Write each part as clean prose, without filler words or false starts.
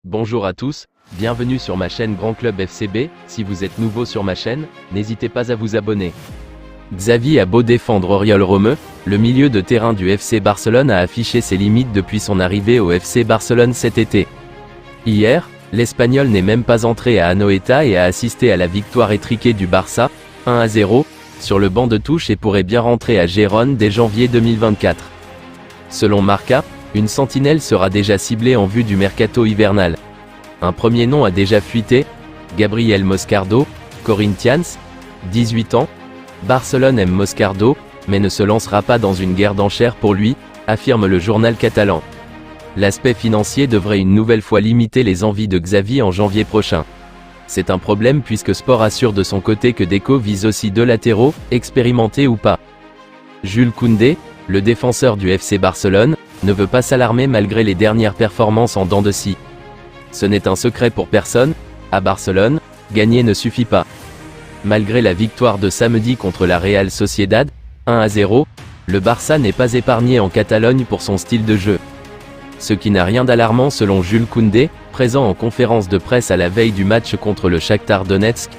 Bonjour à tous, bienvenue sur ma chaîne Grand Club FCB. Si vous êtes nouveau sur ma chaîne, n'hésitez pas à vous abonner. Xavi a beau défendre Oriol Romeu, le milieu de terrain du FC Barcelone a affiché ses limites depuis son arrivée au FC Barcelone cet été. Hier, l'Espagnol n'est même pas entré à Anoeta et a assisté à la victoire étriquée du Barça, 1-0, sur le banc de touche et pourrait bien rentrer à Gérone dès janvier 2024. Selon Marca, une sentinelle sera déjà ciblée en vue du mercato hivernal. Un premier nom a déjà fuité, Gabriel Moscardo, Corinthians, 18 ans. Barcelone aime Moscardo, mais ne se lancera pas dans une guerre d'enchères pour lui, affirme le journal catalan. L'aspect financier devrait une nouvelle fois limiter les envies de Xavi en janvier prochain. C'est un problème puisque Sport assure de son côté que Deco vise aussi deux latéraux, expérimentés ou pas. Jules Koundé, le défenseur du FC Barcelone, ne veut pas s'alarmer malgré les dernières performances en dents de scie. Ce n'est un secret pour personne, à Barcelone, gagner ne suffit pas. Malgré la victoire de samedi contre la Real Sociedad, 1-0, le Barça n'est pas épargné en Catalogne pour son style de jeu. Ce qui n'a rien d'alarmant selon Jules Koundé, présent en conférence de presse à la veille du match contre le Shakhtar Donetsk.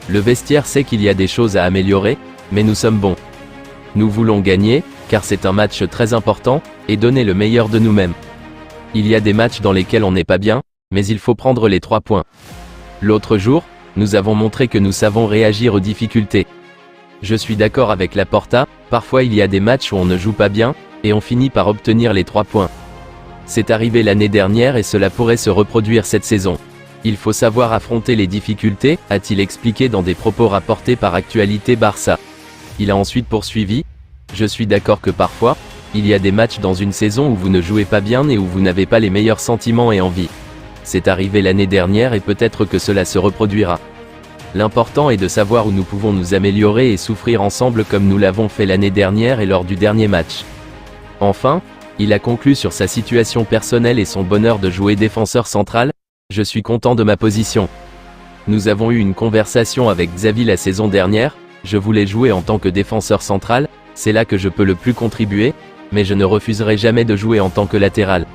Le vestiaire sait qu'il y a des choses à améliorer, mais nous sommes bons. Nous voulons gagner, car c'est un match très important, et donner le meilleur de nous-mêmes. Il y a des matchs dans lesquels on n'est pas bien, mais il faut prendre les 3 points. L'autre jour, nous avons montré que nous savons réagir aux difficultés. Je suis d'accord avec Laporta, parfois il y a des matchs où on ne joue pas bien, et on finit par obtenir les 3 points. C'est arrivé l'année dernière et cela pourrait se reproduire cette saison. Il faut savoir affronter les difficultés, a-t-il expliqué dans des propos rapportés par Actualité Barça. Il a ensuite poursuivi: je suis d'accord que parfois, il y a des matchs dans une saison où vous ne jouez pas bien et où vous n'avez pas les meilleurs sentiments et envies. C'est arrivé l'année dernière et peut-être que cela se reproduira. L'important est de savoir où nous pouvons nous améliorer et souffrir ensemble comme nous l'avons fait l'année dernière et lors du dernier match. Enfin, il a conclu sur sa situation personnelle et son bonheur de jouer défenseur central: je suis content de ma position. Nous avons eu une conversation avec Xavi la saison dernière, je voulais jouer en tant que défenseur central, c'est là que je peux le plus contribuer, mais je ne refuserai jamais de jouer en tant que latéral.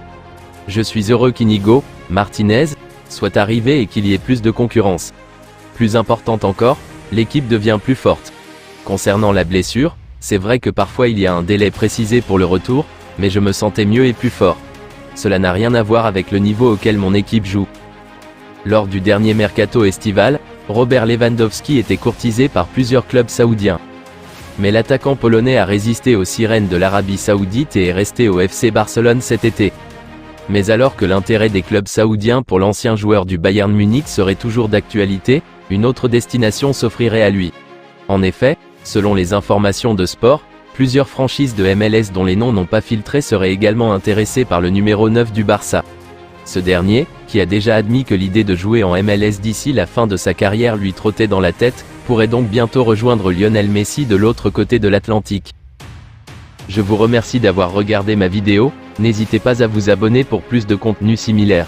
Je suis heureux qu'Inigo Martinez soit arrivé et qu'il y ait plus de concurrence. Plus importante encore, l'équipe devient plus forte. Concernant la blessure, c'est vrai que parfois il y a un délai précisé pour le retour, mais je me sentais mieux et plus fort. Cela n'a rien à voir avec le niveau auquel mon équipe joue. Lors du dernier mercato estival, Robert Lewandowski était courtisé par plusieurs clubs saoudiens. Mais l'attaquant polonais a résisté aux sirènes de l'Arabie Saoudite et est resté au FC Barcelone cet été. Mais alors que l'intérêt des clubs saoudiens pour l'ancien joueur du Bayern Munich serait toujours d'actualité, une autre destination s'offrirait à lui. En effet, selon les informations de Sport, plusieurs franchises de MLS dont les noms n'ont pas filtré seraient également intéressées par le numéro 9 du Barça. Ce dernier, qui a déjà admis que l'idée de jouer en MLS d'ici la fin de sa carrière lui trottait dans la tête, pourrait donc bientôt rejoindre Lionel Messi de l'autre côté de l'Atlantique. Je vous remercie d'avoir regardé ma vidéo, n'hésitez pas à vous abonner pour plus de contenu similaire.